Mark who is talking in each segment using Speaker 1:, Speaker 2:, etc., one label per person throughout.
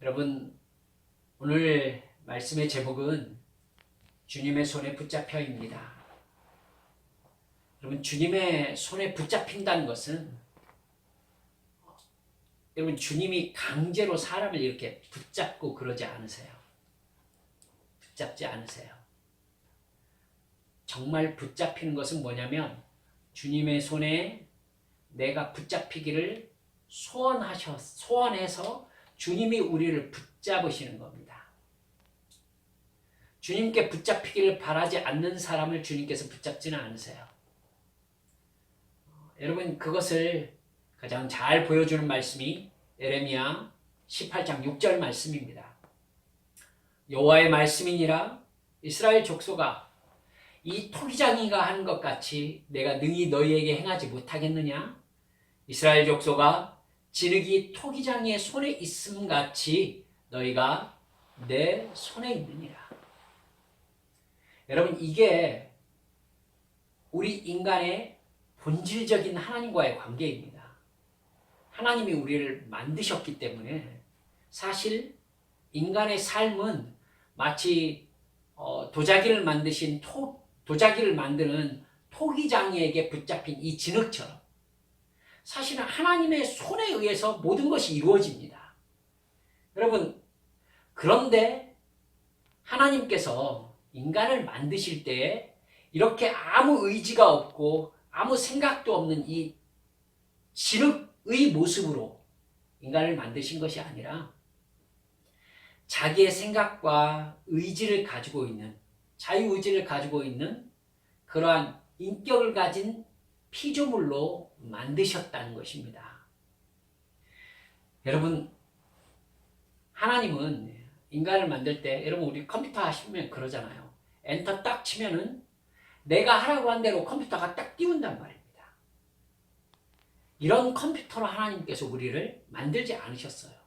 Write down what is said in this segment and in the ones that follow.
Speaker 1: 여러분, 오늘 말씀의 제목은 주님의 손에 붙잡혀입니다. 여러분, 주님의 손에 붙잡힌다는 것은 여러분, 주님이 강제로 사람을 이렇게 붙잡고 그러지 않으세요. 붙잡지 않으세요. 정말 붙잡히는 것은 뭐냐면 주님의 손에 내가 붙잡히기를 소원해서 주님이 우리를 붙잡으시는 겁니다. 주님께 붙잡히기를 바라지 않는 사람을 주님께서 붙잡지는 않으세요. 여러분, 그것을 가장 잘 보여주는 말씀이 예레미야 18장 6절 말씀입니다. 여호와의 말씀이니라 이스라엘 족속아, 이 토기장이가 하는 것 같이 내가 능히 너희에게 행하지 못하겠느냐? 이스라엘 족속아, 진흙이 토기장이의 손에 있음 같이 너희가 내 손에 있느니라. 여러분, 이게 우리 인간의 본질적인 하나님과의 관계입니다. 하나님이 우리를 만드셨기 때문에 사실 인간의 삶은 마치 도자기를 만드는 토기장이에게 붙잡힌 이 진흙처럼 사실은 하나님의 손에 의해서 모든 것이 이루어집니다. 여러분, 그런데 하나님께서 인간을 만드실 때 이렇게 아무 의지가 없고 아무 생각도 없는 이 진흙의 모습으로 인간을 만드신 것이 아니라 자기의 생각과 의지를 가지고 있는, 자유의지를 가지고 있는 그러한 인격을 가진 피조물로 만드셨다는 것입니다. 여러분, 하나님은 인간을 만들 때, 여러분 우리 컴퓨터 하시면 그러잖아요. 엔터 딱 치면은 내가 하라고 한 대로 컴퓨터가 딱 띄운단 말입니다. 이런 컴퓨터로 하나님께서 우리를 만들지 않으셨어요.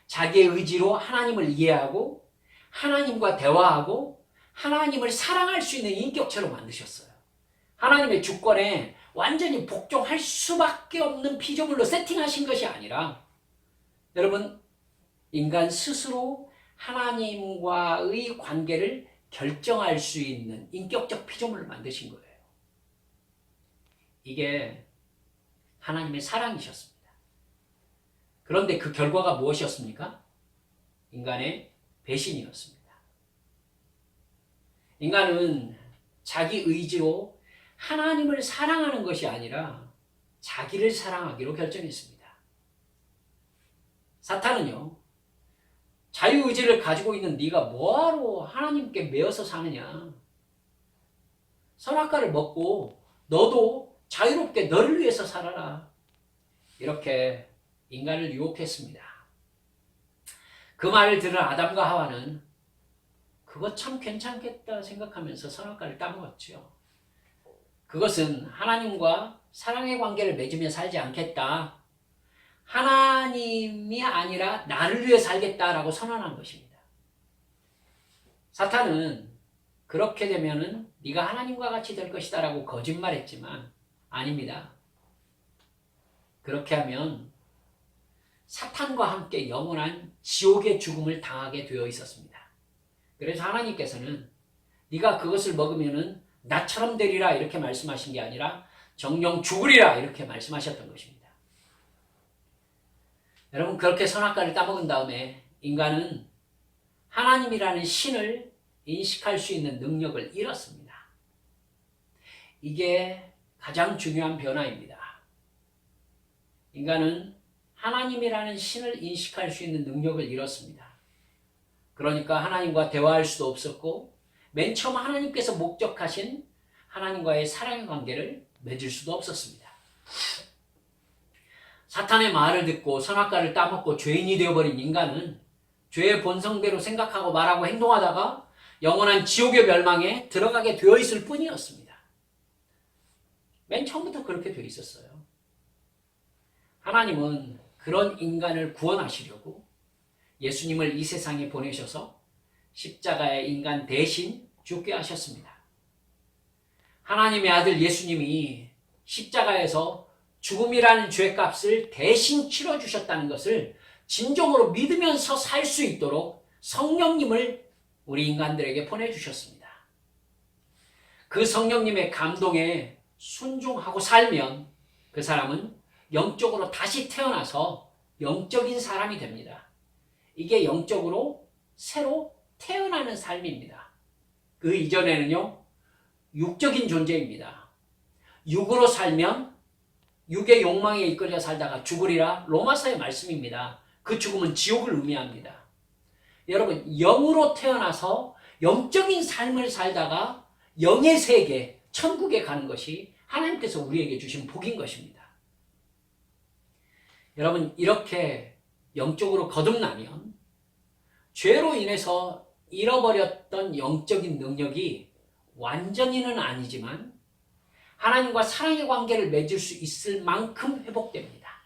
Speaker 1: 자기의 의지로 하나님을 이해하고 하나님과 대화하고 하나님을 사랑할 수 있는 인격체로 만드셨어요. 하나님의 주권에 완전히 복종할 수밖에 없는 피조물로 세팅하신 것이 아니라 여러분, 인간 스스로 하나님과의 관계를 결정할 수 있는 인격적 피조물을 만드신 거예요. 이게 하나님의 사랑이셨습니다. 그런데 그 결과가 무엇이었습니까? 인간의 배신이었습니다. 인간은 자기 의지로 하나님을 사랑하는 것이 아니라 자기를 사랑하기로 결정했습니다. 사탄은요, 자유의지를 가지고 있는 네가 뭐하러 하나님께 매여서 사느냐? 선악과를 먹고 너도 자유롭게 너를 위해서 살아라. 이렇게 인간을 유혹했습니다. 그 말을 들은 아담과 하와는 그거 참 괜찮겠다 생각하면서 선악과를 따먹었죠. 그것은 하나님과 사랑의 관계를 맺으며 살지 않겠다. 하나님이 아니라 나를 위해 살겠다라고 선언한 것입니다. 사탄은 그렇게 되면은 네가 하나님과 같이 될 것이다라고 거짓말했지만 아닙니다. 그렇게 하면 사탄과 함께 영원한 지옥의 죽음을 당하게 되어 있었습니다. 그래서 하나님께서는 네가 그것을 먹으면은 나처럼 되리라 이렇게 말씀하신 게 아니라 정령 죽으리라 이렇게 말씀하셨던 것입니다. 여러분, 그렇게 선악과를 따먹은 다음에 인간은 하나님이라는 신을 인식할 수 있는 능력을 잃었습니다. 이게 가장 중요한 변화입니다. 인간은 하나님이라는 신을 인식할 수 있는 능력을 잃었습니다. 그러니까 하나님과 대화할 수도 없었고 맨 처음 하나님께서 목적하신 하나님과의 사랑의 관계를 맺을 수도 없었습니다. 사탄의 말을 듣고 선악과를 따먹고 죄인이 되어버린 인간은 죄의 본성대로 생각하고 말하고 행동하다가 영원한 지옥의 멸망에 들어가게 되어 있을 뿐이었습니다. 맨 처음부터 그렇게 되어 있었어요. 하나님은 그런 인간을 구원하시려고 예수님을 이 세상에 보내셔서 십자가의 인간 대신 죽게 하셨습니다. 하나님의 아들 예수님이 십자가에서 죽음이라는 죄값을 대신 치러주셨다는 것을 진정으로 믿으면서 살 수 있도록 성령님을 우리 인간들에게 보내주셨습니다. 그 성령님의 감동에 순종하고 살면 그 사람은 영적으로 다시 태어나서 영적인 사람이 됩니다. 이게 영적으로 새로 태어나는 삶입니다. 그 이전에는요, 육적인 존재입니다. 육으로 살면 육의 욕망에 이끌려 살다가 죽으리라 로마서의 말씀입니다. 그 죽음은 지옥을 의미합니다. 여러분, 영으로 태어나서 영적인 삶을 살다가 영의 세계, 천국에 가는 것이 하나님께서 우리에게 주신 복인 것입니다. 여러분, 이렇게 영적으로 거듭나면 죄로 인해서 잃어버렸던 영적인 능력이 완전히는 아니지만 하나님과 사랑의 관계를 맺을 수 있을 만큼 회복됩니다.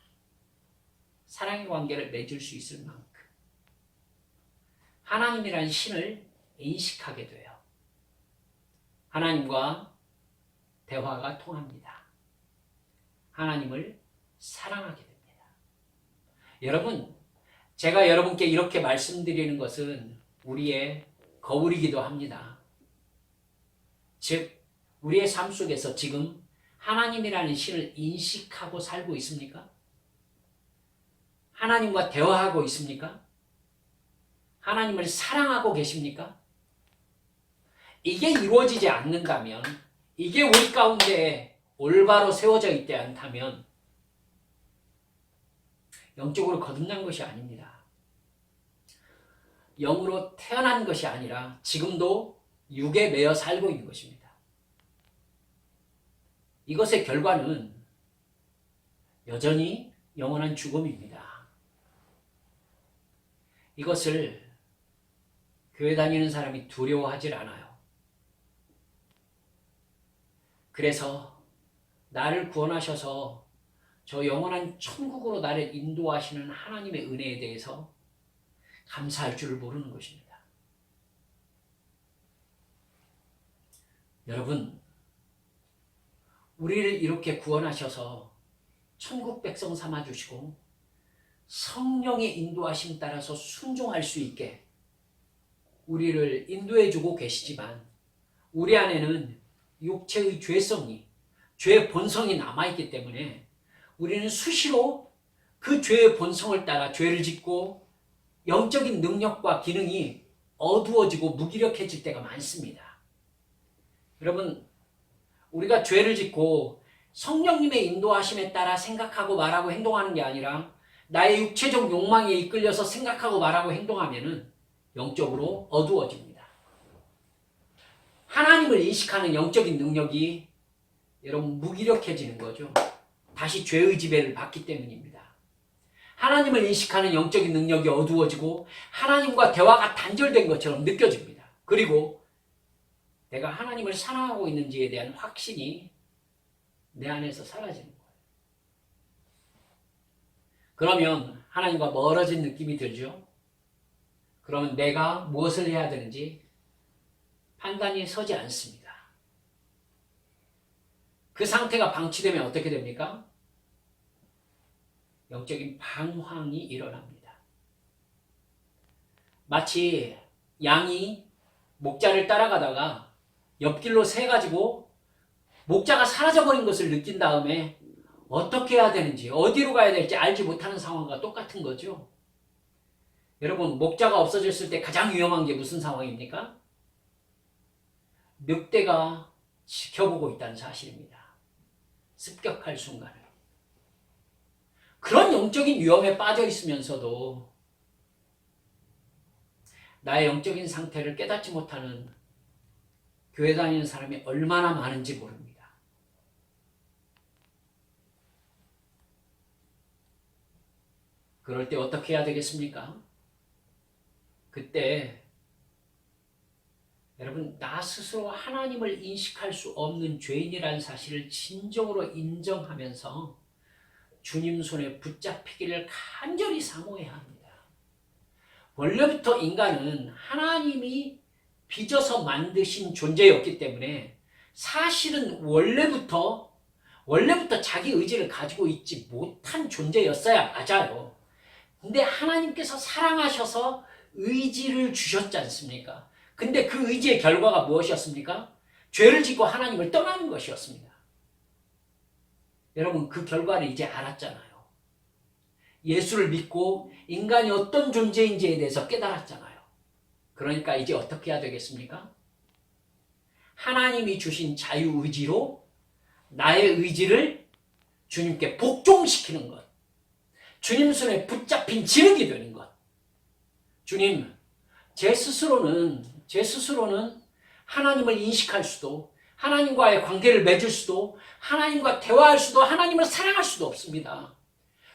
Speaker 1: 사랑의 관계를 맺을 수 있을 만큼. 하나님이라는 신을 인식하게 돼요. 하나님과 대화가 통합니다. 하나님을 사랑하게 됩니다. 여러분, 제가 여러분께 이렇게 말씀드리는 것은 우리의 거울이기도 합니다. 즉, 우리의 삶 속에서 지금 하나님이라는 신을 인식하고 살고 있습니까? 하나님과 대화하고 있습니까? 하나님을 사랑하고 계십니까? 이게 이루어지지 않는다면, 이게 우리 가운데 올바로 세워져 있지 않다면 영적으로 거듭난 것이 아닙니다. 영으로 태어난 것이 아니라 지금도 육에 매여 살고 있는 것입니다. 이것의 결과는 여전히 영원한 죽음입니다. 이것을 교회 다니는 사람이 두려워하질 않아요. 그래서 나를 구원하셔서 저 영원한 천국으로 나를 인도하시는 하나님의 은혜에 대해서 감사할 줄을 모르는 것입니다. 여러분, 우리를 이렇게 구원하셔서 천국 백성 삼아주시고 성령의 인도하심 따라서 순종할 수 있게 우리를 인도해주고 계시지만 우리 안에는 육체의 죄성이, 죄의 본성이 남아있기 때문에 우리는 수시로 그 죄의 본성을 따라 죄를 짓고 영적인 능력과 기능이 어두워지고 무기력해질 때가 많습니다. 여러분, 우리가 죄를 짓고 성령님의 인도하심에 따라 생각하고 말하고 행동하는 게 아니라 나의 육체적 욕망에 이끌려서 생각하고 말하고 행동하면은 영적으로 어두워집니다. 하나님을 인식하는 영적인 능력이 여러분 무기력해지는 거죠. 다시 죄의 지배를 받기 때문입니다. 하나님을 인식하는 영적인 능력이 어두워지고 하나님과 대화가 단절된 것처럼 느껴집니다. 그리고 내가 하나님을 사랑하고 있는지에 대한 확신이 내 안에서 사라지는 거예요. 그러면 하나님과 멀어진 느낌이 들죠? 그러면 내가 무엇을 해야 되는지 판단이 서지 않습니다. 그 상태가 방치되면 어떻게 됩니까? 영적인 방황이 일어납니다. 마치 양이 목자를 따라가다가 옆길로 새가지고 목자가 사라져버린 것을 느낀 다음에 어떻게 해야 되는지, 어디로 가야 될지 알지 못하는 상황과 똑같은 거죠. 여러분, 목자가 없어졌을 때 가장 위험한 게 무슨 상황입니까? 늑대가 지켜보고 있다는 사실입니다. 습격할 순간을. 그런 영적인 위험에 빠져 있으면서도 나의 영적인 상태를 깨닫지 못하는 교회 다니는 사람이 얼마나 많은지 모릅니다. 그럴 때 어떻게 해야 되겠습니까? 그때 여러분, 나 스스로 하나님을 인식할 수 없는 죄인이라는 사실을 진정으로 인정하면서 주님 손에 붙잡히기를 간절히 사모해야 합니다. 원래부터 인간은 하나님이 빚어서 만드신 존재였기 때문에 사실은 원래부터 자기 의지를 가지고 있지 못한 존재였어야 맞아요. 근데 하나님께서 사랑하셔서 의지를 주셨지 않습니까? 근데 그 의지의 결과가 무엇이었습니까? 죄를 짓고 하나님을 떠나는 것이었습니다. 여러분, 그 결과를 이제 알았잖아요. 예수를 믿고 인간이 어떤 존재인지에 대해서 깨달았잖아요. 그러니까 이제 어떻게 해야 되겠습니까? 하나님이 주신 자유의지로 나의 의지를 주님께 복종시키는 것. 주님 손에 붙잡힌 진흙이 되는 것. 주님, 제 스스로는 하나님을 인식할 수도, 하나님과의 관계를 맺을 수도, 하나님과 대화할 수도, 하나님을 사랑할 수도 없습니다.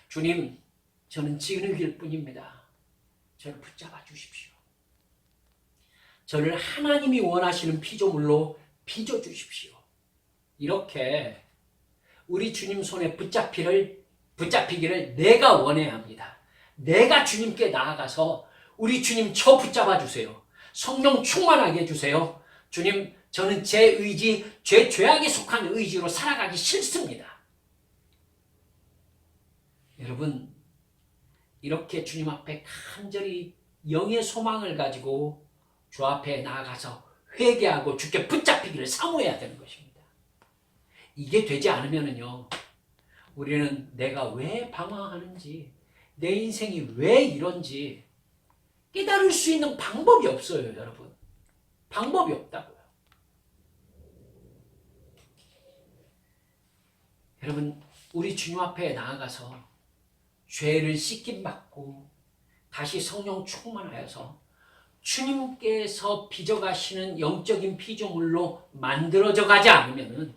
Speaker 1: 주님, 저는 진흙일 뿐입니다. 저를 붙잡아 주십시오. 저를 하나님이 원하시는 피조물로 빚어 주십시오. 이렇게 우리 주님 손에 붙잡히기를 내가 원해야 합니다. 내가 주님께 나아가서 우리 주님 저 붙잡아 주세요. 성령 충만하게 해주세요. 주님, 저는 제 의지, 죄악에 속한 의지로 살아가기 싫습니다. 여러분, 이렇게 주님 앞에 간절히 영의 소망을 가지고 주 앞에 나아가서 회개하고 주께 붙잡히기를 사모해야 되는 것입니다. 이게 되지 않으면요, 우리는 내가 왜 방황하는지, 내 인생이 왜 이런지 깨달을 수 있는 방법이 없어요, 여러분. 방법이 없다고요. 여러분, 우리 주님 앞에 나아가서 죄를 씻김받고 다시 성령 충만하여서 주님께서 빚어가시는 영적인 피조물로 만들어져 가지 않으면은,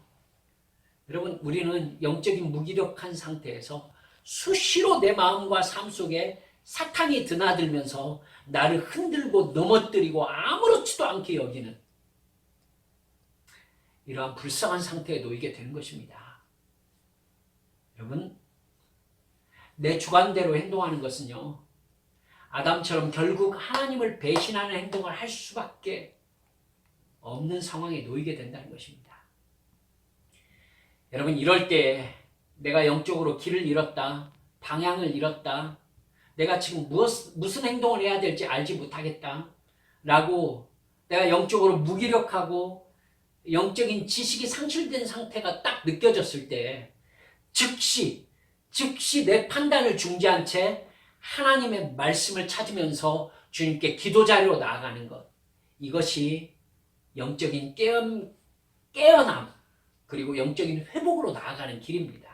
Speaker 1: 여러분, 우리는 영적인 무기력한 상태에서 수시로 내 마음과 삶 속에 사탄이 드나들면서 나를 흔들고 넘어뜨리고 아무렇지도 않게 여기는 이러한 불쌍한 상태에 놓이게 되는 것입니다. 여러분, 내 주관대로 행동하는 것은요, 아담처럼 결국 하나님을 배신하는 행동을 할 수밖에 없는 상황에 놓이게 된다는 것입니다. 여러분, 이럴 때 내가 영적으로 길을 잃었다, 방향을 잃었다, 내가 지금 무슨 행동을 해야 될지 알지 못하겠다 라고 내가 영적으로 무기력하고 영적인 지식이 상실된 상태가 딱 느껴졌을 때 즉시 내 판단을 중지한 채 하나님의 말씀을 찾으면서 주님께 기도 자리로 나아가는 것, 이것이 영적인 깨어남 그리고 영적인 회복으로 나아가는 길입니다.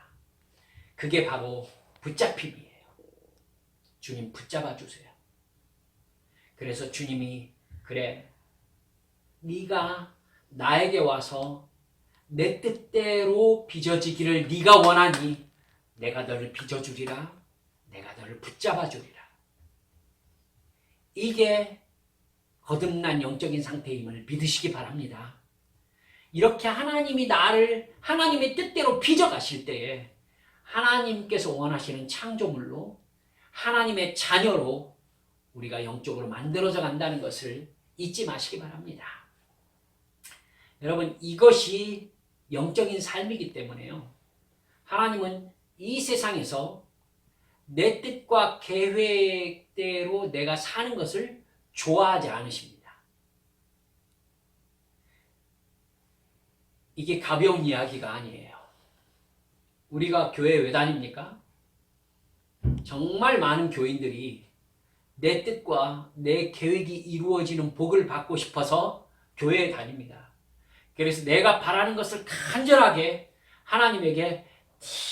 Speaker 1: 그게 바로 붙잡힘이에요. 주님 붙잡아 주세요. 그래서 주님이, 그래, 네가 나에게 와서 내 뜻대로 빚어지기를 네가 원하니 내가 너를 빚어주리라, 내가 너를 붙잡아 주리라. 이게 거듭난 영적인 상태임을 믿으시기 바랍니다. 이렇게 하나님이 나를 하나님의 뜻대로 빚어가실 때에 하나님께서 원하시는 창조물로, 하나님의 자녀로 우리가 영적으로 만들어져 간다는 것을 잊지 마시기 바랍니다. 여러분, 이것이 영적인 삶이기 때문에요, 하나님은 이 세상에서 내 뜻과 계획대로 내가 사는 것을 좋아하지 않으십니다. 이게 가벼운 이야기가 아니에요. 우리가 교회 왜 다닙니까? 정말 많은 교인들이 내 뜻과 내 계획이 이루어지는 복을 받고 싶어서 교회에 다닙니다. 그래서 내가 바라는 것을 간절하게 하나님에게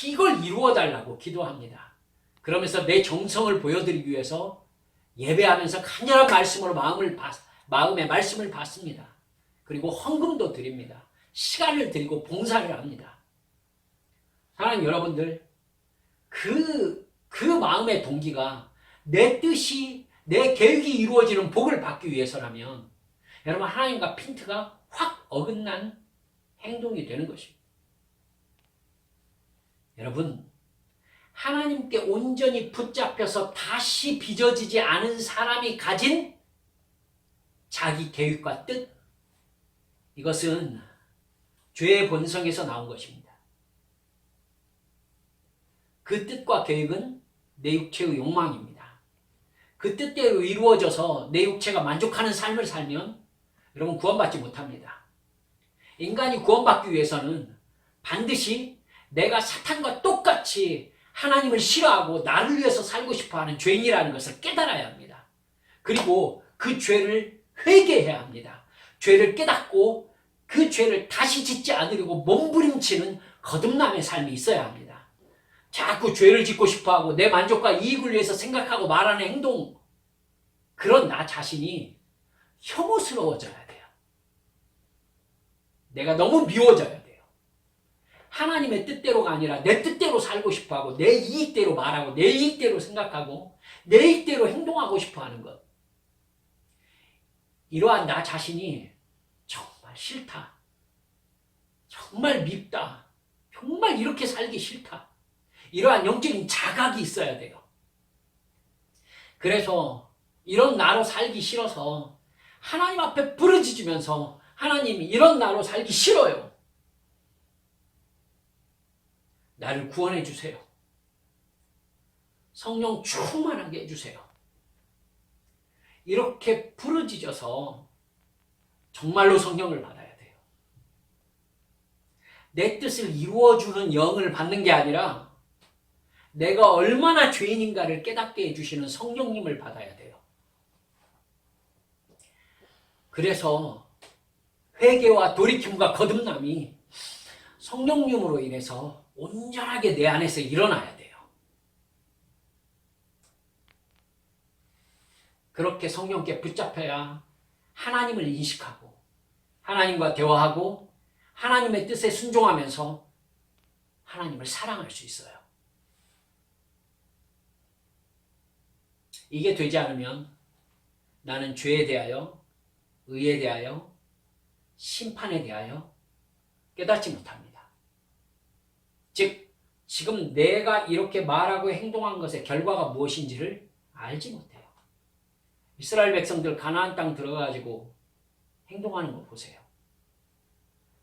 Speaker 1: 이걸 이루어달라고 기도합니다. 그러면서 내 정성을 보여드리기 위해서 예배하면서 간절한 말씀으로 마음의 말씀을 받습니다. 그리고 헌금도 드립니다. 시간을 드리고 봉사를 합니다. 사랑하는 여러분들, 그 마음의 동기가 내 뜻이, 내 계획이 이루어지는 복을 받기 위해서라면 여러분, 하나님과 핀트가 확 어긋난 행동이 되는 것입니다. 여러분, 하나님께 온전히 붙잡혀서 다시 빚어지지 않은 사람이 가진 자기 계획과 뜻, 이것은 죄의 본성에서 나온 것입니다. 그 뜻과 계획은 내 육체의 욕망입니다. 그 뜻대로 이루어져서 내 육체가 만족하는 삶을 살면 여러분 구원받지 못합니다. 인간이 구원받기 위해서는 반드시 내가 사탄과 똑같이 하나님을 싫어하고 나를 위해서 살고 싶어하는 죄인이라는 것을 깨달아야 합니다. 그리고 그 죄를 회개해야 합니다. 죄를 깨닫고 그 죄를 다시 짓지 않으려고 몸부림치는 거듭남의 삶이 있어야 합니다. 자꾸 죄를 짓고 싶어하고 내 만족과 이익을 위해서 생각하고 말하는 행동, 그런 나 자신이 혐오스러워져야 돼요. 내가 너무 미워져야 돼요. 하나님의 뜻대로가 아니라 내 뜻대로 살고 싶어하고 내 이익대로 말하고 내 이익대로 생각하고 내 이익대로 행동하고 싶어하는 것, 이러한 나 자신이 정말 싫다, 정말 밉다, 정말 이렇게 살기 싫다, 이러한 영적인 자각이 있어야 돼요. 그래서 이런 나로 살기 싫어서 하나님 앞에 부르짖으면서 하나님, 이런 나로 살기 싫어요, 나를 구원해 주세요, 성령 충만하게 해주세요, 이렇게 부르짖어서 정말로 성령을 받아야 돼요. 내 뜻을 이루어주는 영을 받는 게 아니라 내가 얼마나 죄인인가를 깨닫게 해주시는 성령님을 받아야 돼요. 그래서 회개와 돌이킴과 거듭남이 성령님으로 인해서 온전하게 내 안에서 일어나야 돼요. 그렇게 성령께 붙잡혀야 하나님을 인식하고 하나님과 대화하고 하나님의 뜻에 순종하면서 하나님을 사랑할 수 있어요. 이게 되지 않으면 나는 죄에 대하여, 의에 대하여, 심판에 대하여 깨닫지 못합니다. 즉, 지금 내가 이렇게 말하고 행동한 것의 결과가 무엇인지를 알지 못해요. 이스라엘 백성들 가나안 땅 들어가가지고 행동하는 거 보세요.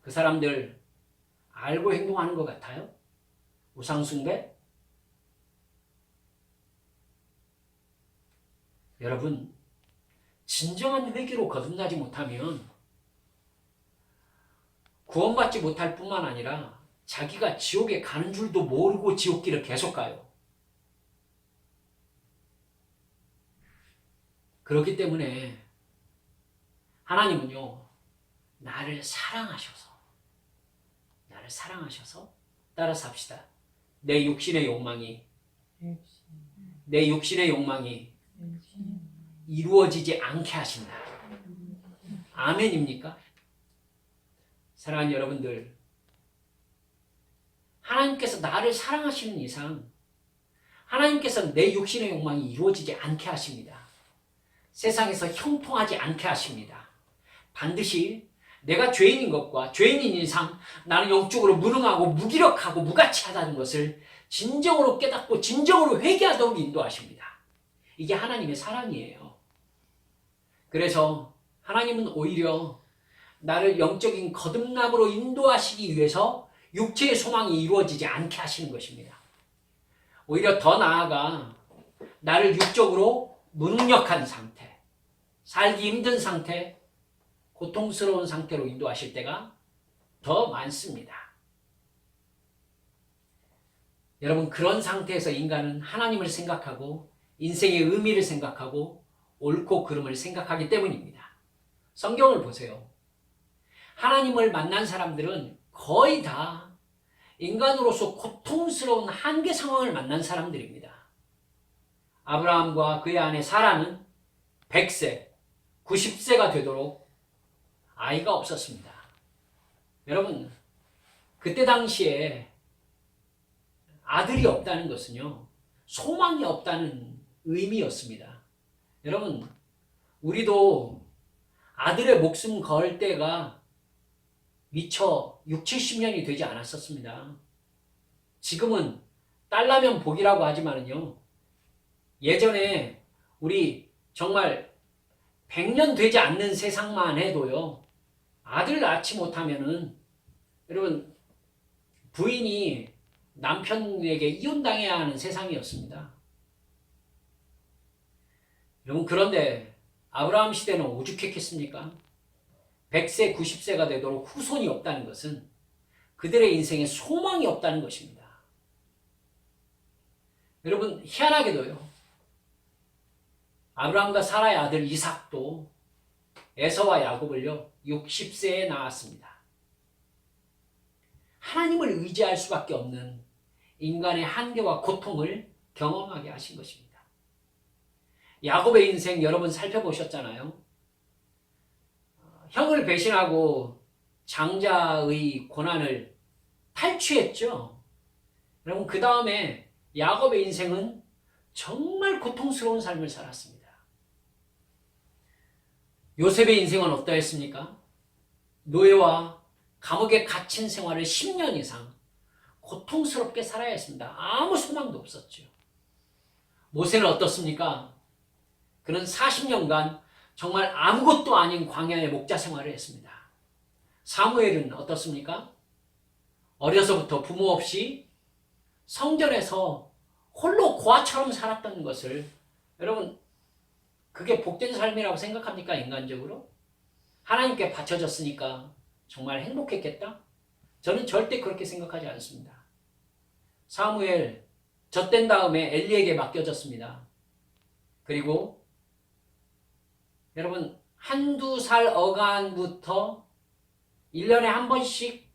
Speaker 1: 그 사람들 알고 행동하는 것 같아요? 우상숭배? 여러분, 진정한 회개로 거듭나지 못하면 구원받지 못할 뿐만 아니라 자기가 지옥에 가는 줄도 모르고 지옥길을 계속 가요. 그렇기 때문에 하나님은요, 나를 사랑하셔서 따라서 합시다. 내 육신의 욕망이 이루어지지 않게 하신다. 아멘입니까? 사랑하는 여러분들, 하나님께서 나를 사랑하시는 이상 하나님께서는 내 육신의 욕망이 이루어지지 않게 하십니다. 세상에서 형통하지 않게 하십니다. 반드시 내가 죄인인 것과 죄인인 이상 나는 영적으로 무능하고 무기력하고 무가치하다는 것을 진정으로 깨닫고 진정으로 회개하도록 인도하십니다. 이게 하나님의 사랑이에요. 그래서 하나님은 오히려 나를 영적인 거듭남으로 인도하시기 위해서 육체의 소망이 이루어지지 않게 하시는 것입니다. 오히려 더 나아가 나를 육적으로 무능력한 상태, 살기 힘든 상태, 고통스러운 상태로 인도하실 때가 더 많습니다. 여러분, 그런 상태에서 인간은 하나님을 생각하고 인생의 의미를 생각하고 옳고 그름을 생각하기 때문입니다. 성경을 보세요. 하나님을 만난 사람들은 거의 다 인간으로서 고통스러운 한계 상황을 만난 사람들입니다. 아브라함과 그의 아내 사라는 100세, 90세가 되도록 아이가 없었습니다. 여러분, 그때 당시에 아들이 없다는 것은요, 소망이 없다는 의미였습니다. 여러분, 우리도 아들의 목숨 걸 때가 미처 6, 70년이 되지 않았었습니다. 지금은 딸라면 복이라고 하지만요, 예전에 우리 정말 100년 되지 않는 세상만 해도요, 아들 낳지 못하면은 여러분, 부인이 남편에게 이혼당해야 하는 세상이었습니다. 여러분, 그런데 아브라함 시대는 오죽했겠습니까? 100세, 90세가 되도록 후손이 없다는 것은 그들의 인생에 소망이 없다는 것입니다. 여러분, 희한하게도요, 아브라함과 사라의 아들 이삭도 에서와 야곱을요 60세에 낳았습니다. 하나님을 의지할 수밖에 없는 인간의 한계와 고통을 경험하게 하신 것입니다. 야곱의 인생 여러분 살펴보셨잖아요. 형을 배신하고 장자의 고난을 탈취했죠. 여러분, 그 다음에 야곱의 인생은 정말 고통스러운 삶을 살았습니다. 요셉의 인생은 어떠했습니까? 노예와 감옥에 갇힌 생활을 10년 이상 고통스럽게 살아야 했습니다. 아무 소망도 없었죠. 모세는 어떻습니까? 그는 40년간 정말 아무것도 아닌 광야의 목자 생활을 했습니다. 사무엘은 어떻습니까? 어려서부터 부모 없이 성전에서 홀로 고아처럼 살았던 것을, 여러분, 그게 복된 삶이라고 생각합니까? 인간적으로? 하나님께 바쳐졌으니까 정말 행복했겠다? 저는 절대 그렇게 생각하지 않습니다. 사무엘 젖된 다음에 엘리에게 맡겨졌습니다. 그리고 여러분, 한두 살 어간부터 1년에 한 번씩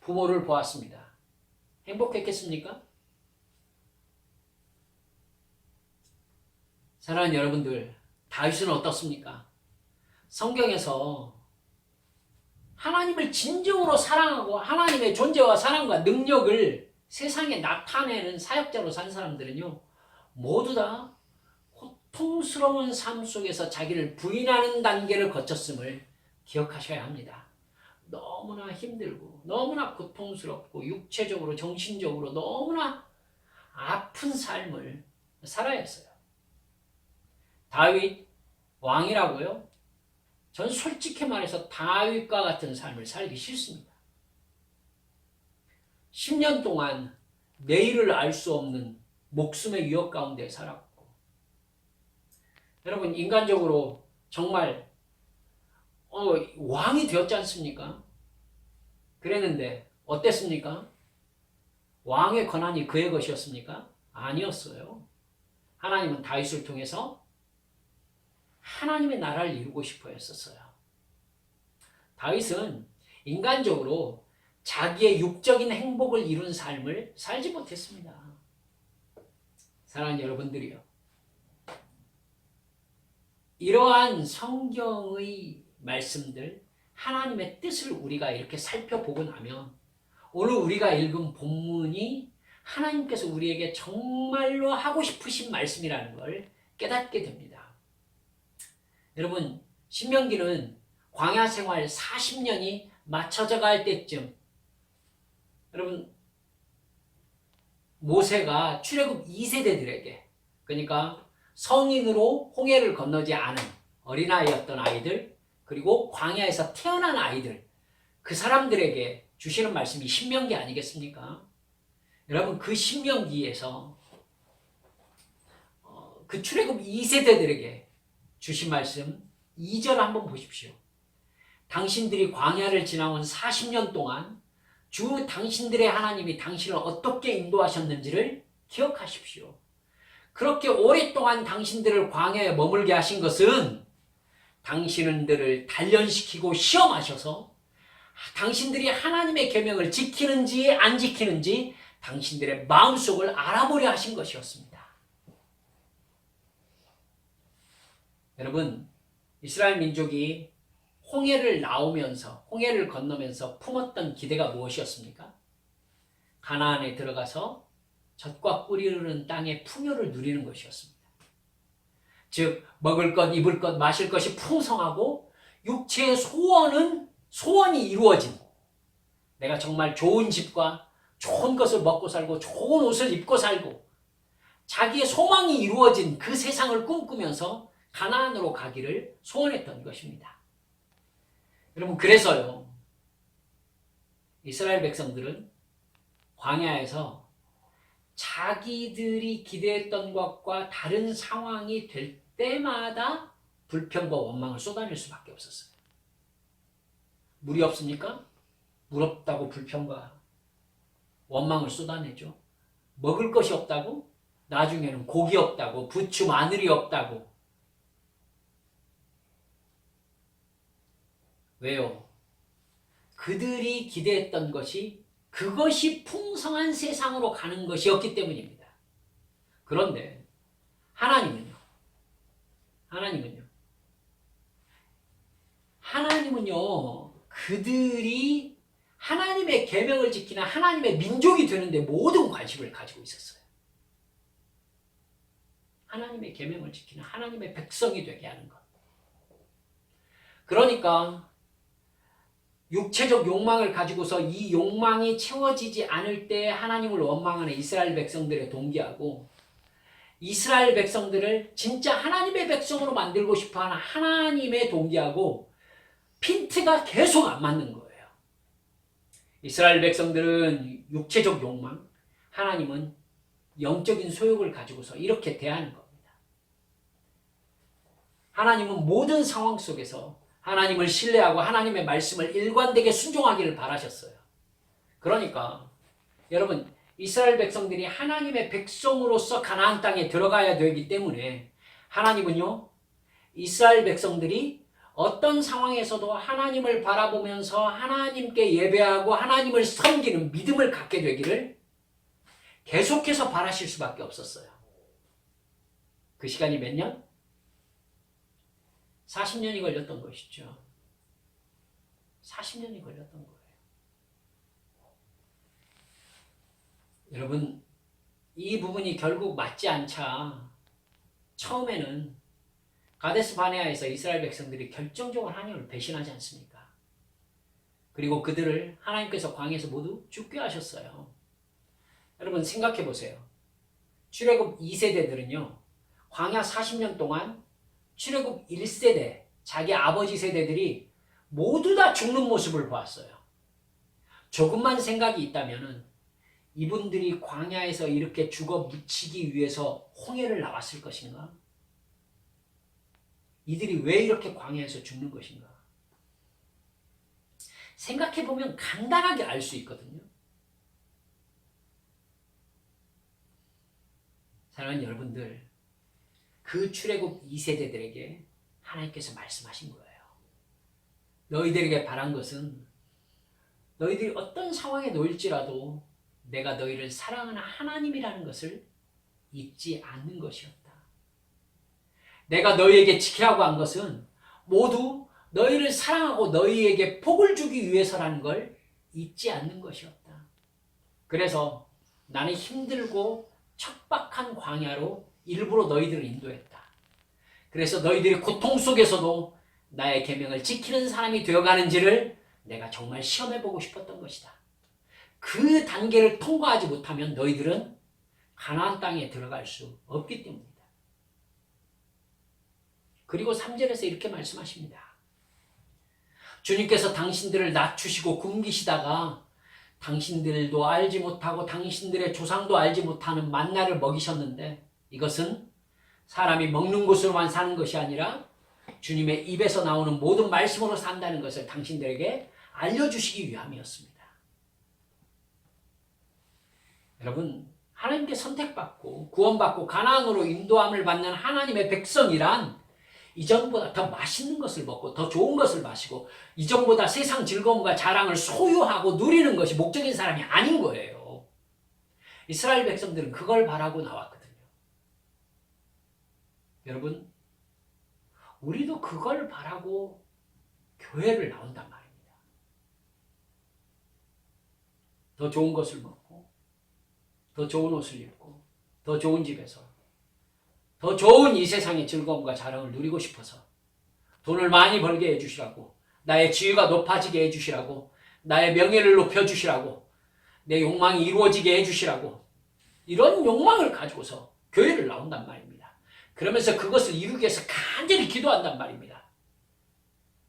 Speaker 1: 부모를 보았습니다. 행복했겠습니까? 사랑하는 여러분들, 다윗은 어떻습니까? 성경에서 하나님을 진정으로 사랑하고 하나님의 존재와 사랑과 능력을 세상에 나타내는 사역자로 산 사람들은요, 모두 다 고통스러운 삶 속에서 자기를 부인하는 단계를 거쳤음을 기억하셔야 합니다. 너무나 힘들고 너무나 고통스럽고 육체적으로 정신적으로 너무나 아픈 삶을 살아야 했어요. 다윗 왕이라고요? 전 솔직히 말해서 다윗과 같은 삶을 살기 싫습니다. 10년 동안 내일을 알 수 없는 목숨의 위협 가운데 살았고, 여러분, 인간적으로 정말 왕이 되었지 않습니까? 그랬는데 어땠습니까? 왕의 권한이 그의 것이었습니까? 아니었어요. 하나님은 다윗을 통해서 하나님의 나라를 이루고 싶어 했었어요. 다윗은 인간적으로 자기의 육적인 행복을 이룬 삶을 살지 못했습니다. 사랑하는 여러분들이요, 이러한 성경의 말씀들, 하나님의 뜻을 우리가 이렇게 살펴보고 나면 오늘 우리가 읽은 본문이 하나님께서 우리에게 정말로 하고 싶으신 말씀이라는 걸 깨닫게 됩니다. 여러분, 신명기는 광야 생활 40년이 맞춰져 갈 때쯤, 여러분, 모세가 출애굽 2세대들에게, 그러니까 성인으로 홍해를 건너지 않은 어린아이였던 아이들, 그리고 광야에서 태어난 아이들, 그 사람들에게 주시는 말씀이 신명기 아니겠습니까? 여러분, 그 신명기에서 그 출애굽 2세대들에게 주신 말씀 2절 한번 보십시오. 당신들이 광야를 지나온 40년 동안 주 당신들의 하나님이 당신을 어떻게 인도하셨는지를 기억하십시오. 그렇게 오랫동안 당신들을 광야에 머물게 하신 것은 당신들을 단련시키고 시험하셔서 당신들이 하나님의 계명을 지키는지 안 지키는지 당신들의 마음속을 알아보려 하신 것이었습니다. 여러분, 이스라엘 민족이 홍해를 건너면서 품었던 기대가 무엇이었습니까? 가나안에 들어가서 젖과 꿀이 흐르는 땅의 풍요를 누리는 것이었습니다. 즉, 먹을 것, 입을 것, 마실 것이 풍성하고 육체의 소원이 이루어진, 내가 정말 좋은 집과 좋은 것을 먹고 살고 좋은 옷을 입고 살고 자기의 소망이 이루어진 그 세상을 꿈꾸면서 가나안으로 가기를 소원했던 것입니다. 여러분, 그래서요, 이스라엘 백성들은 광야에서 자기들이 기대했던 것과 다른 상황이 될 때마다 불평과 원망을 쏟아낼 수밖에 없었어요. 물이 없습니까? 물 없다고 불평과 원망을 쏟아내죠. 먹을 것이 없다고? 나중에는 고기 없다고, 부추, 마늘이 없다고. 왜요? 그들이 기대했던 것이 그것이 풍성한 세상으로 가는 것이었기 때문입니다. 그런데 하나님은요. 그들이 하나님의 계명을 지키는 하나님의 민족이 되는데 모든 관심을 가지고 있었어요. 하나님의 계명을 지키는 하나님의 백성이 되게 하는 것. 그러니까 육체적 욕망을 가지고서 이 욕망이 채워지지 않을 때 하나님을 원망하는 이스라엘 백성들의 동기하고 이스라엘 백성들을 진짜 하나님의 백성으로 만들고 싶어하는 하나님의 동기하고 핀트가 계속 안 맞는 거예요. 이스라엘 백성들은 육체적 욕망, 하나님은 영적인 소욕을 가지고서 이렇게 대하는 겁니다. 하나님은 모든 상황 속에서 하나님을 신뢰하고 하나님의 말씀을 일관되게 순종하기를 바라셨어요. 그러니까 여러분 이스라엘 백성들이 하나님의 백성으로서 가나안 땅에 들어가야 되기 때문에 하나님은요 이스라엘 백성들이 어떤 상황에서도 하나님을 바라보면서 하나님께 예배하고 하나님을 섬기는 믿음을 갖게 되기를 계속해서 바라실 수밖에 없었어요. 그 시간이 몇 년? 40년이 걸렸던 것이죠. 40년이 걸렸던 거예요. 여러분, 이 부분이 결국 맞지 않자 처음에는 가데스 바네아에서 이스라엘 백성들이 결정적으로 하나님을 배신하지 않습니까? 그리고 그들을 하나님께서 광야에서 모두 죽게 하셨어요. 여러분 생각해 보세요. 출애굽 2세대들은요. 광야 40년 동안 출애굽 1세대, 자기 아버지 세대들이 모두 다 죽는 모습을 보았어요. 조금만 생각이 있다면 이분들이 광야에서 이렇게 죽어 묻히기 위해서 홍해를 나왔을 것인가? 이들이 왜 이렇게 광야에서 죽는 것인가? 생각해보면 간단하게 알 수 있거든요. 사랑하는 여러분들, 그 출애굽 2세대들에게 하나님께서 말씀하신 거예요. 너희들에게 바란 것은 너희들이 어떤 상황에 놓일지라도 내가 너희를 사랑하는 하나님이라는 것을 잊지 않는 것이었다. 내가 너희에게 지키라고 한 것은 모두 너희를 사랑하고 너희에게 복을 주기 위해서라는 걸 잊지 않는 것이었다. 그래서 나는 힘들고 척박한 광야로 일부러 너희들을 인도했다. 그래서 너희들이 고통 속에서도 나의 계명을 지키는 사람이 되어가는지를 내가 정말 시험해보고 싶었던 것이다. 그 단계를 통과하지 못하면 너희들은 가나안 땅에 들어갈 수 없기 때문이다. 그리고 3절에서 이렇게 말씀하십니다. 주님께서 당신들을 낮추시고 굶기시다가 당신들도 알지 못하고 당신들의 조상도 알지 못하는 만나를 먹이셨는데 이것은 사람이 먹는 것으로만 사는 것이 아니라 주님의 입에서 나오는 모든 말씀으로 산다는 것을 당신들에게 알려주시기 위함이었습니다. 여러분, 하나님께 선택받고 구원받고 가나안으로 인도함을 받는 하나님의 백성이란 이전보다 더 맛있는 것을 먹고 더 좋은 것을 마시고 이전보다 세상 즐거움과 자랑을 소유하고 누리는 것이 목적인 사람이 아닌 거예요. 이스라엘 백성들은 그걸 바라고 나왔거든요. 여러분, 우리도 그걸 바라고 교회를 나온단 말입니다. 더 좋은 것을 먹고 더 좋은 옷을 입고 더 좋은 집에서 더 좋은 이 세상의 즐거움과 자랑을 누리고 싶어서 돈을 많이 벌게 해주시라고, 나의 지위가 높아지게 해주시라고, 나의 명예를 높여주시라고, 내 욕망이 이루어지게 해주시라고 이런 욕망을 가지고서 교회를 나온단 말입니다. 그러면서 그것을 이루기 위해서 간절히 기도한단 말입니다.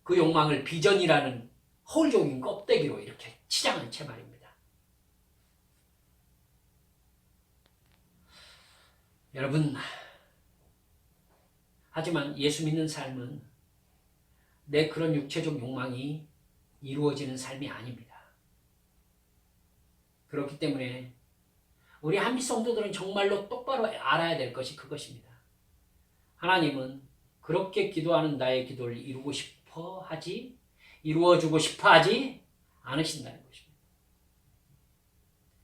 Speaker 1: 그 욕망을 비전이라는 허울적인 껍데기로 이렇게 치장한 채 말입니다. 여러분, 하지만 예수 믿는 삶은 내 그런 육체적 욕망이 이루어지는 삶이 아닙니다. 그렇기 때문에 우리 한빛 성도들은 정말로 똑바로 알아야 될 것이 그것입니다. 하나님은 그렇게 기도하는 나의 기도를 이루어주고 싶어 하지 않으신다는 것입니다.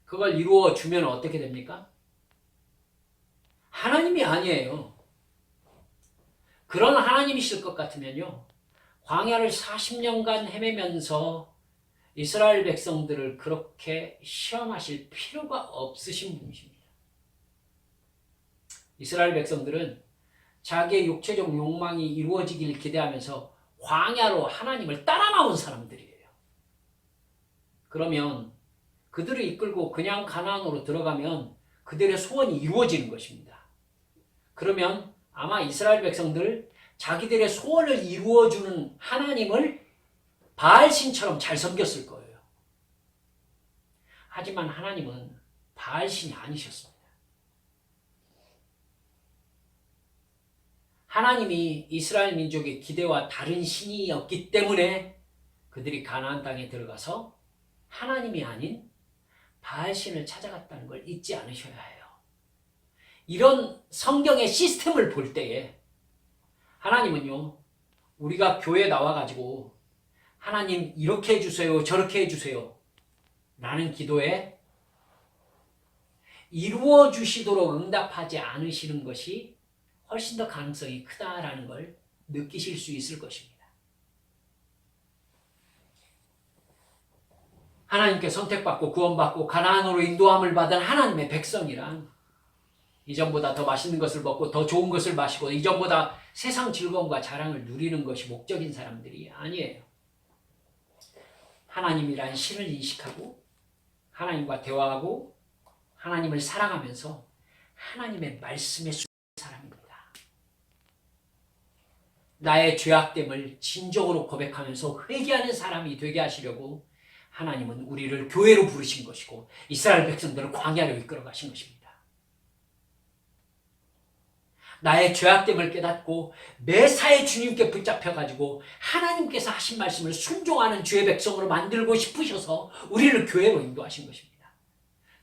Speaker 1: 그걸 이루어주면 어떻게 됩니까? 하나님이 아니에요. 그런 하나님이실 것 같으면요, 광야를 40년간 헤매면서 이스라엘 백성들을 그렇게 시험하실 필요가 없으신 분이십니다. 이스라엘 백성들은 자기의 육체적 욕망이 이루어지길 기대하면서 광야로 하나님을 따라 나온 사람들이에요. 그러면 그들을 이끌고 그냥 가나안으로 들어가면 그들의 소원이 이루어지는 것입니다. 그러면 아마 이스라엘 백성들 자기들의 소원을 이루어주는 하나님을 바알신처럼 잘 섬겼을 거예요. 하지만 하나님은 바알신이 아니셨습니다. 하나님이 이스라엘 민족의 기대와 다른 신이었기 때문에 그들이 가나안 땅에 들어가서 하나님이 아닌 바알신을 찾아갔다는 걸 잊지 않으셔야 해요. 이런 성경의 시스템을 볼 때에 하나님은요, 우리가 교회에 나와가지고 하나님 이렇게 해주세요, 저렇게 해주세요 라는 기도에 이루어 주시도록 응답하지 않으시는 것이 훨씬 더 가능성이 크다라는 걸 느끼실 수 있을 것입니다. 하나님께 선택받고 구원받고 가나안으로 인도함을 받은 하나님의 백성이란 이전보다 더 맛있는 것을 먹고 더 좋은 것을 마시고 이전보다 세상 즐거움과 자랑을 누리는 것이 목적인 사람들이 아니에요. 하나님이란 신을 인식하고 하나님과 대화하고 하나님을 사랑하면서 하나님의 말씀에 순종하는 사람입니다. 나의 죄악됨을 진정으로 고백하면서 회개하는 사람이 되게 하시려고 하나님은 우리를 교회로 부르신 것이고 이스라엘 백성들을 광야로 이끌어 가신 것입니다. 나의 죄악됨을 깨닫고 매사에 주님께 붙잡혀가지고 하나님께서 하신 말씀을 순종하는 주의 백성으로 만들고 싶으셔서 우리를 교회로 인도하신 것입니다.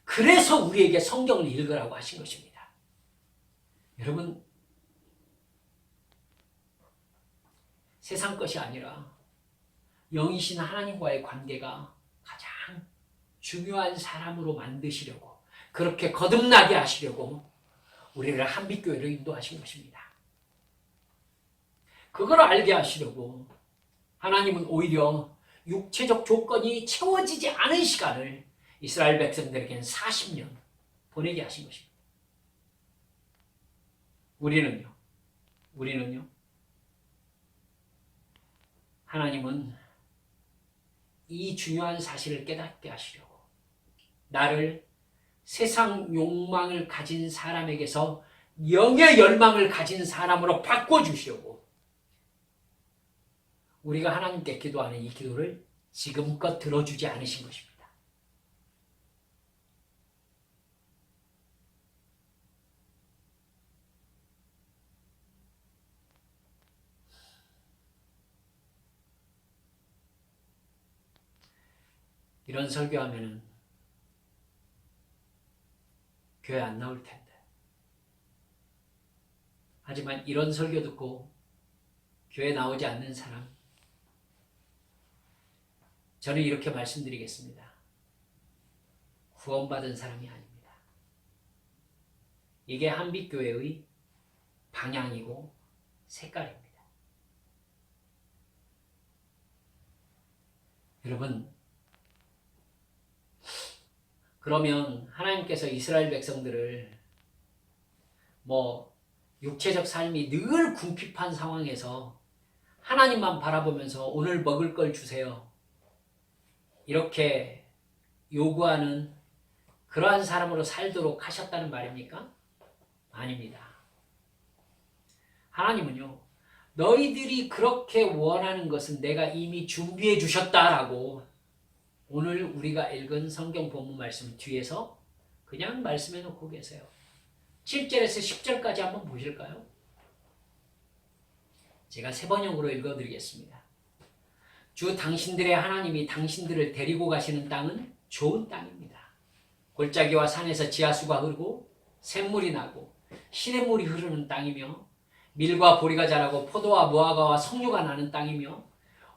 Speaker 1: 그래서 우리에게 성경을 읽으라고 하신 것입니다. 여러분, 세상 것이 아니라 영이신 하나님과의 관계가 가장 중요한 사람으로 만드시려고, 그렇게 거듭나게 하시려고 우리를 한빛교회로 인도하신 것입니다. 그걸 알게 하시려고 하나님은 오히려 육체적 조건이 채워지지 않은 시간을 이스라엘 백성들에게는 40년 보내게 하신 것입니다. 우리는요, 하나님은 이 중요한 사실을 깨닫게 하시려고 나를 세상 욕망을 가진 사람에게서 영의 열망을 가진 사람으로 바꿔주시려고 우리가 하나님께 기도하는 이 기도를 지금껏 들어주지 않으신 것입니다. 이런 설교하면은 교회 안 나올 텐데. 하지만 이런 설교 듣고 교회 나오지 않는 사람, 저는 이렇게 말씀드리겠습니다. 구원받은 사람이 아닙니다. 이게 한빛교회의 방향이고 색깔입니다. 여러분, 그러면 하나님께서 이스라엘 백성들을 육체적 삶이 늘 궁핍한 상황에서 하나님만 바라보면서 오늘 먹을 걸 주세요, 이렇게 요구하는 그러한 사람으로 살도록 하셨다는 말입니까? 아닙니다. 하나님은요, 너희들이 그렇게 원하는 것은 내가 이미 준비해 주셨다라고 오늘 우리가 읽은 성경 본문 말씀 뒤에서 그냥 말씀해 놓고 계세요. 7절에서 10절까지 한번 보실까요? 제가 세 번역으로 읽어드리겠습니다. 주 당신들의 하나님이 당신들을 데리고 가시는 땅은 좋은 땅입니다. 골짜기와 산에서 지하수가 흐르고 샘물이 나고 시냇물이 흐르는 땅이며 밀과 보리가 자라고 포도와 무화과와 석류가 나는 땅이며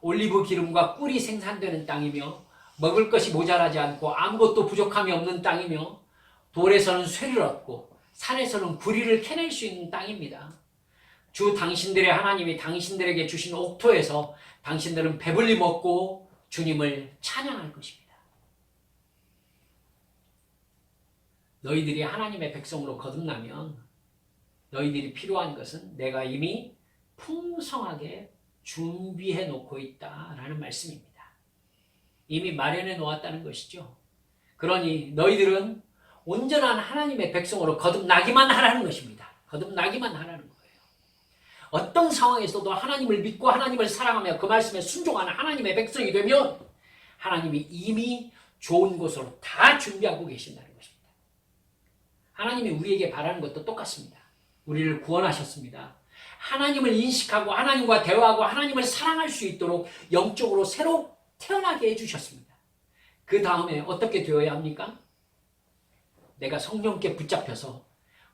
Speaker 1: 올리브 기름과 꿀이 생산되는 땅이며 먹을 것이 모자라지 않고 아무것도 부족함이 없는 땅이며 돌에서는 쇠를 얻고 산에서는 구리를 캐낼 수 있는 땅입니다. 주 당신들의 하나님이 당신들에게 주신 옥토에서 당신들은 배불리 먹고 주님을 찬양할 것입니다. 너희들이 하나님의 백성으로 거듭나면 너희들이 필요한 것은 내가 이미 풍성하게 준비해 놓고 있다라는 말씀입니다. 이미 마련해 놓았다는 것이죠. 그러니 너희들은 온전한 하나님의 백성으로 거듭나기만 하라는 것입니다. 거듭나기만 하라는 거예요. 어떤 상황에서도 하나님을 믿고 하나님을 사랑하며 그 말씀에 순종하는 하나님의 백성이 되면 하나님이 이미 좋은 곳으로 다 준비하고 계신다는 것입니다. 하나님이 우리에게 바라는 것도 똑같습니다. 우리를 구원하셨습니다. 하나님을 인식하고 하나님과 대화하고 하나님을 사랑할 수 있도록 영적으로 새로 태어나게 해주셨습니다. 그 다음에 어떻게 되어야 합니까? 내가 성령께 붙잡혀서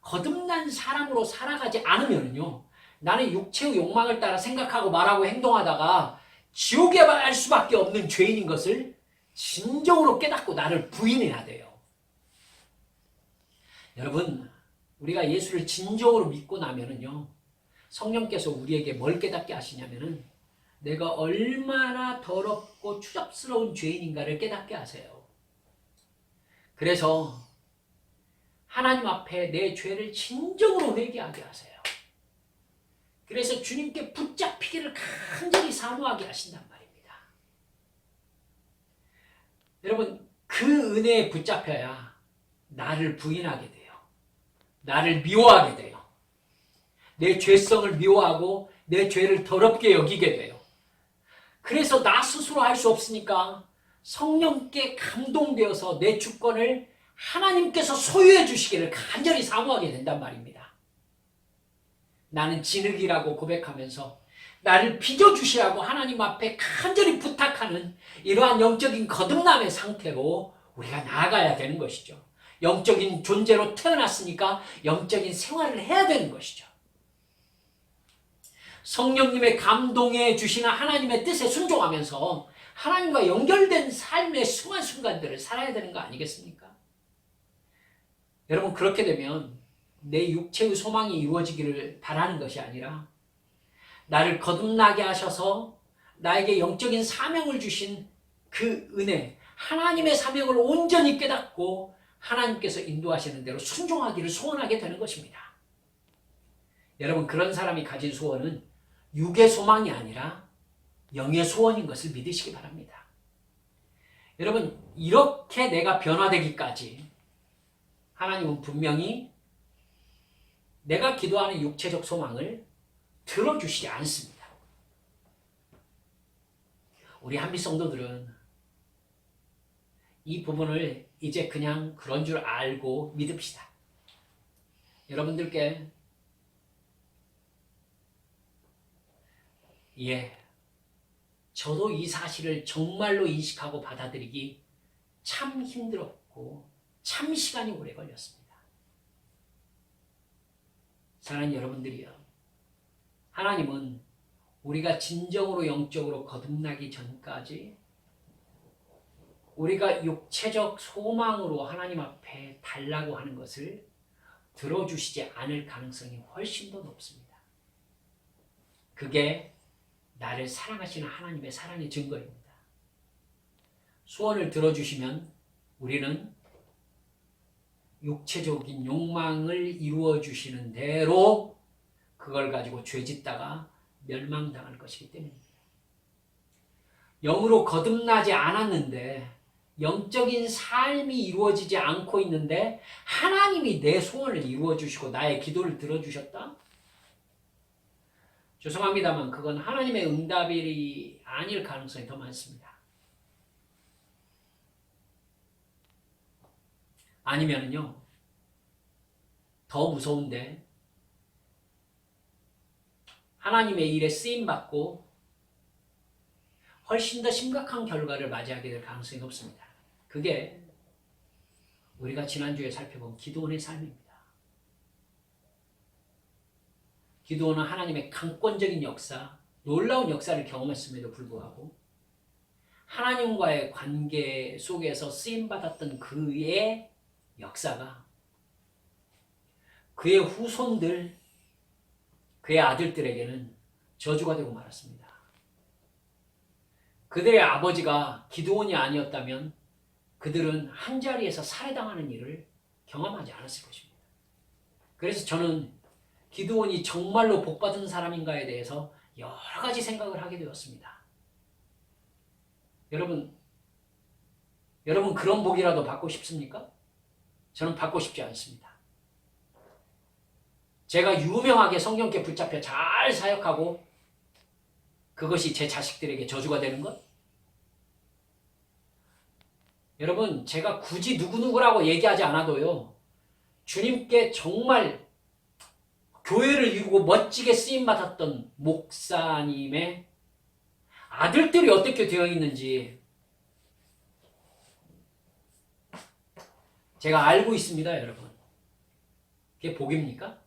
Speaker 1: 거듭난 사람으로 살아가지 않으면요, 나는 육체의 욕망을 따라 생각하고 말하고 행동하다가 지옥에 갈 수밖에 없는 죄인인 것을 진정으로 깨닫고 나를 부인해야 돼요. 여러분, 우리가 예수를 진정으로 믿고 나면은요, 성령께서 우리에게 뭘 깨닫게 하시냐면은 내가 얼마나 더럽고 추잡스러운 죄인인가를 깨닫게 하세요. 그래서 하나님 앞에 내 죄를 진정으로 회개하게 하세요. 그래서 주님께 붙잡히기를 간절히 사모하게 하신단 말입니다. 여러분, 그 은혜에 붙잡혀야 나를 부인하게 돼요. 나를 미워하게 돼요. 내 죄성을 미워하고 내 죄를 더럽게 여기게 돼요. 그래서 나 스스로 할 수 없으니까 성령께 감동되어서 내 주권을 하나님께서 소유해 주시기를 간절히 사모하게 된단 말입니다. 나는 진흙이라고 고백하면서 나를 빚어주시라고 하나님 앞에 간절히 부탁하는 이러한 영적인 거듭남의 상태로 우리가 나아가야 되는 것이죠. 영적인 존재로 태어났으니까 영적인 생활을 해야 되는 것이죠. 성령님의 감동해 주시는 하나님의 뜻에 순종하면서 하나님과 연결된 삶의 순간순간들을 살아야 되는 거 아니겠습니까? 여러분, 그렇게 되면 내 육체의 소망이 이루어지기를 바라는 것이 아니라 나를 거듭나게 하셔서 나에게 영적인 사명을 주신 그 은혜, 하나님의 사명을 온전히 깨닫고 하나님께서 인도하시는 대로 순종하기를 소원하게 되는 것입니다. 여러분, 그런 사람이 가진 소원은 육의 소망이 아니라 영의 소원인 것을 믿으시기 바랍니다. 여러분, 이렇게 내가 변화되기까지 하나님은 분명히 내가 기도하는 육체적 소망을 들어주시지 않습니다. 우리 한빛 성도들은 이 부분을 이제 그냥 그런 줄 알고 믿읍시다. 여러분들께 저도 이 사실을 정말로 인식하고 받아들이기 참 힘들었고 참 시간이 오래 걸렸습니다. 사랑하는 여러분들이요, 하나님은 우리가 진정으로 영적으로 거듭나기 전까지 우리가 육체적 소망으로 하나님 앞에 달라고 하는 것을 들어주시지 않을 가능성이 훨씬 더 높습니다. 그게 나를 사랑하시는 하나님의 사랑의 증거입니다. 소원을 들어주시면 우리는 육체적인 욕망을 이루어 주시는 대로 그걸 가지고 죄짓다가 멸망당할 것이기 때문입니다. 영으로 거듭나지 않았는데 영적인 삶이 이루어지지 않고 있는데 하나님이 내 소원을 이루어 주시고 나의 기도를 들어주셨다? 죄송합니다만 그건 하나님의 응답이 아닐 가능성이 더 많습니다. 아니면은요, 더 무서운데 하나님의 일에 쓰임받고 훨씬 더 심각한 결과를 맞이하게 될 가능성이 높습니다. 그게 우리가 지난주에 살펴본 기드온의 삶입니다. 기드온은 하나님의 강권적인 역사, 놀라운 역사를 경험했음에도 불구하고 하나님과의 관계 속에서 쓰임받았던 그의 역사가 그의 후손들, 그의 아들들에게는 저주가 되고 말았습니다. 그들의 아버지가 기드온이 아니었다면 그들은 한자리에서 살해당하는 일을 경험하지 않았을 것입니다. 그래서 저는 기드온이 정말로 복받은 사람인가에 대해서 여러 가지 생각을 하게 되었습니다. 여러분 그런 복이라도 받고 싶습니까? 저는 받고 싶지 않습니다. 제가 유명하게 성령께 붙잡혀 잘 사역하고 그것이 제 자식들에게 저주가 되는 것? 여러분, 제가 굳이 누구누구라고 얘기하지 않아도요, 주님께 정말 교회를 이루고 멋지게 쓰임받았던 목사님의 아들들이 어떻게 되어 있는지 제가 알고 있습니다, 여러분. 그게 복입니까?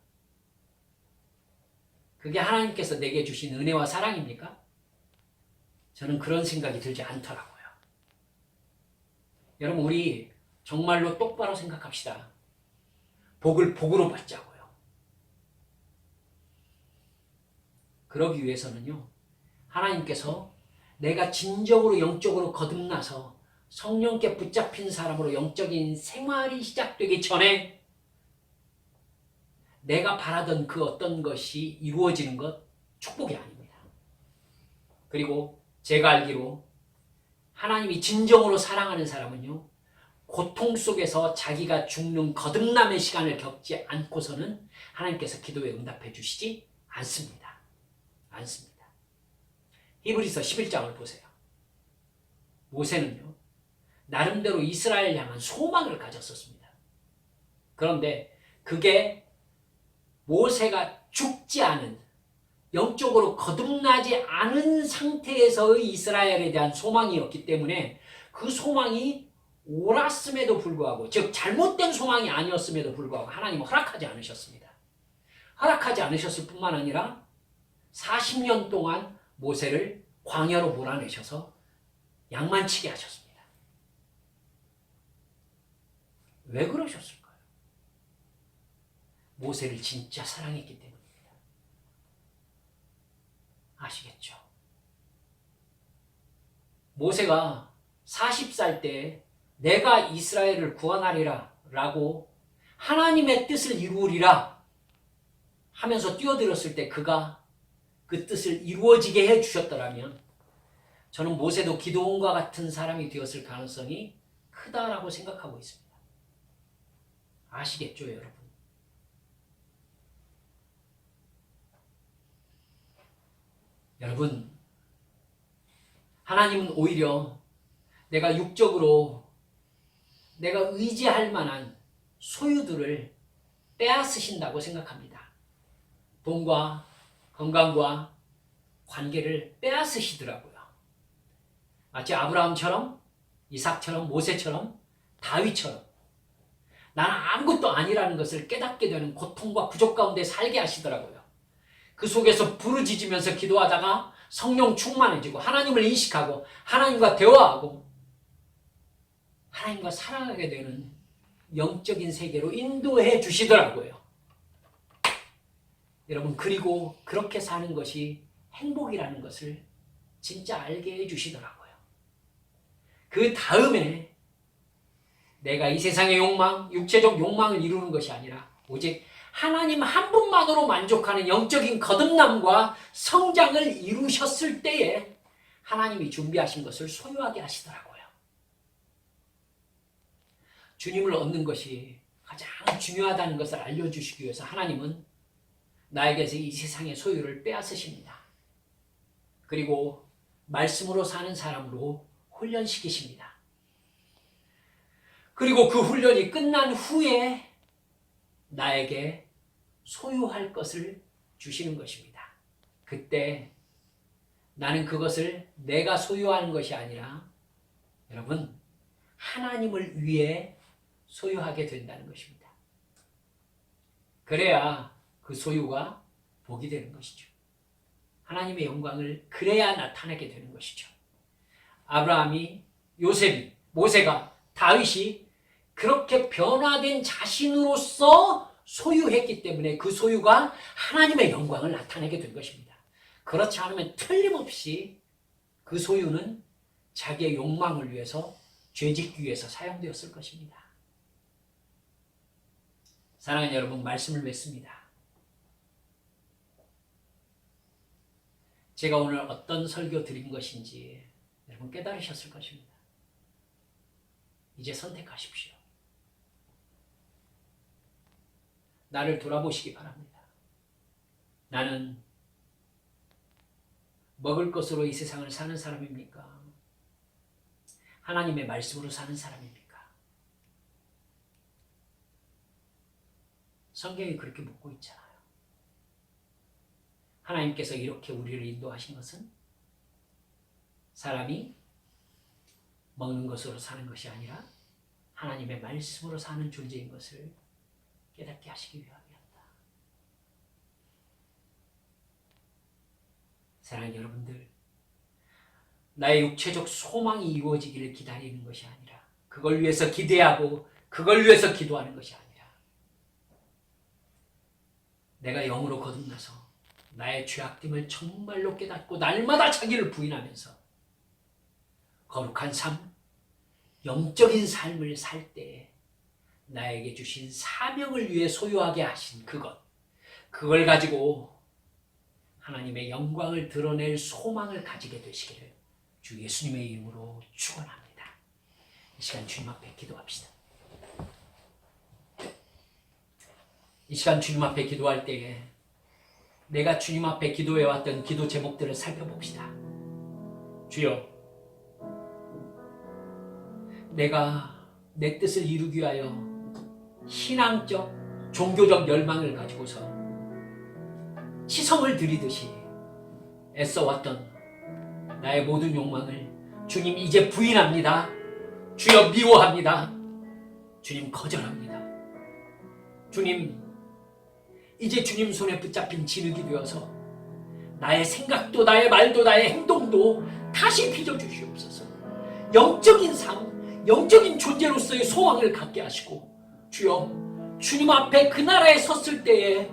Speaker 1: 그게 하나님께서 내게 주신 은혜와 사랑입니까? 저는 그런 생각이 들지 않더라고요. 여러분, 우리 정말로 똑바로 생각합시다. 복을 복으로 받자고요. 그러기 위해서는요, 하나님께서 내가 진정으로 영적으로 거듭나서 성령께 붙잡힌 사람으로 영적인 생활이 시작되기 전에 내가 바라던 그 어떤 것이 이루어지는 것, 축복이 아닙니다. 그리고 제가 알기로 하나님이 진정으로 사랑하는 사람은요, 고통 속에서 자기가 죽는 거듭남의 시간을 겪지 않고서는 하나님께서 기도에 응답해 주시지 않습니다. 않습니다. 히브리서 11장을 보세요. 모세는요, 나름대로 이스라엘 향한 소망을 가졌었습니다. 그런데 그게 모세가 죽지 않은, 영적으로 거듭나지 않은 상태에서의 이스라엘에 대한 소망이었기 때문에 그 소망이 옳았음에도 불구하고, 즉 잘못된 소망이 아니었음에도 불구하고 하나님은 허락하지 않으셨습니다. 허락하지 않으셨을 뿐만 아니라 40년 동안 모세를 광야로 몰아내셔서 양만치게 하셨습니다. 왜 그러셨을까요? 모세를 진짜 사랑했기 때문입니다. 아시겠죠? 모세가 40살 때 내가 이스라엘을 구원하리라 라고 하나님의 뜻을 이루리라 하면서 뛰어들었을 때 그가 그 뜻을 이루어지게 해주셨더라면 저는 모세도 기드온과 같은 사람이 되었을 가능성이 크다라고 생각하고 있습니다. 아시겠죠, 여러분? 여러분, 하나님은 오히려 내가 육적으로 내가 의지할 만한 소유들을 빼앗으신다고 생각합니다. 돈과 건강과 관계를 빼앗으시더라고요. 마치 아브라함처럼, 이삭처럼, 모세처럼, 다윗처럼 나는 아무것도 아니라는 것을 깨닫게 되는 고통과 부족 가운데 살게 하시더라고요. 그 속에서 부르짖으면서 기도하다가 성령 충만해지고 하나님을 인식하고 하나님과 대화하고 하나님과 사랑하게 되는 영적인 세계로 인도해 주시더라고요. 여러분, 그리고 그렇게 사는 것이 행복이라는 것을 진짜 알게 해 주시더라고요. 그 다음에 내가 이 세상의 욕망, 육체적 욕망을 이루는 것이 아니라 오직 하나님 한 분만으로 만족하는 영적인 거듭남과 성장을 이루셨을 때에 하나님이 준비하신 것을 소유하게 하시더라고요. 주님을 얻는 것이 가장 중요하다는 것을 알려주시기 위해서 하나님은 나에게서 이 세상의 소유를 빼앗으십니다. 그리고 말씀으로 사는 사람으로 훈련시키십니다. 그리고 그 훈련이 끝난 후에 나에게 소유할 것을 주시는 것입니다. 그때 나는 그것을 내가 소유하는 것이 아니라 여러분 하나님을 위해 소유하게 된다는 것입니다. 그래야 그 소유가 복이 되는 것이죠. 하나님의 영광을 그래야 나타내게 되는 것이죠. 아브라함이, 요셉이, 모세가, 다윗이 그렇게 변화된 자신으로서 소유했기 때문에 그 소유가 하나님의 영광을 나타내게 된 것입니다. 그렇지 않으면 틀림없이 그 소유는 자기의 욕망을 위해서, 죄짓기 위해서 사용되었을 것입니다. 사랑하는 여러분, 말씀을 맺습니다. 제가 오늘 어떤 설교 드린 것인지 여러분 깨달으셨을 것입니다. 이제 선택하십시오. 나를 돌아보시기 바랍니다. 나는 먹을 것으로 이 세상을 사는 사람입니까? 하나님의 말씀으로 사는 사람입니까? 성경이 그렇게 묻고 있잖아요. 하나님께서 이렇게 우리를 인도하신 것은 사람이 먹는 것으로 사는 것이 아니라 하나님의 말씀으로 사는 존재인 것을 깨닫게 하시기 위함이었다. 사랑하는 여러분들, 나의 육체적 소망이 이루어지기를 기다리는 것이 아니라 그걸 위해서 기대하고 그걸 위해서 기도하는 것이 아니라 내가 영으로 거듭나서 나의 죄악됨을 정말로 깨닫고 날마다 자기를 부인하면서 거룩한 삶, 영적인 삶을 살 때에 나에게 주신 사명을 위해 소유하게 하신 그걸 가지고 하나님의 영광을 드러낼 소망을 가지게 되시기를 주 예수님의 이름으로 축원합니다. 이 시간 주님 앞에 기도합시다. 이 시간 주님 앞에 기도할 때에 내가 주님 앞에 기도해왔던 기도 제목들을 살펴봅시다. 주여, 내가 내 뜻을 이루기 위하여 신앙적, 종교적 열망을 가지고서 치성을 들이듯이 애써왔던 나의 모든 욕망을 주님 이제 부인합니다. 주여 미워합니다. 주님 거절합니다. 주님, 이제 주님 손에 붙잡힌 진흙이 되어서 나의 생각도 나의 말도 나의 행동도 다시 빚어주시옵소서. 영적인 삶, 영적인 존재로서의 소망을 갖게 하시고 주여, 주님 앞에 그 나라에 섰을 때에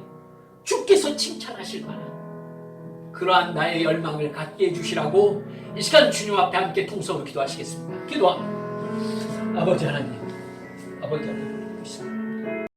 Speaker 1: 주께서 칭찬하실 만한 그러한 나의 열망을 갖게 해주시라고 이 시간 주님 앞에 함께 통성으로 기도하시겠습니다. 기도합니다. 아버지 하나님, 아버지 하나님,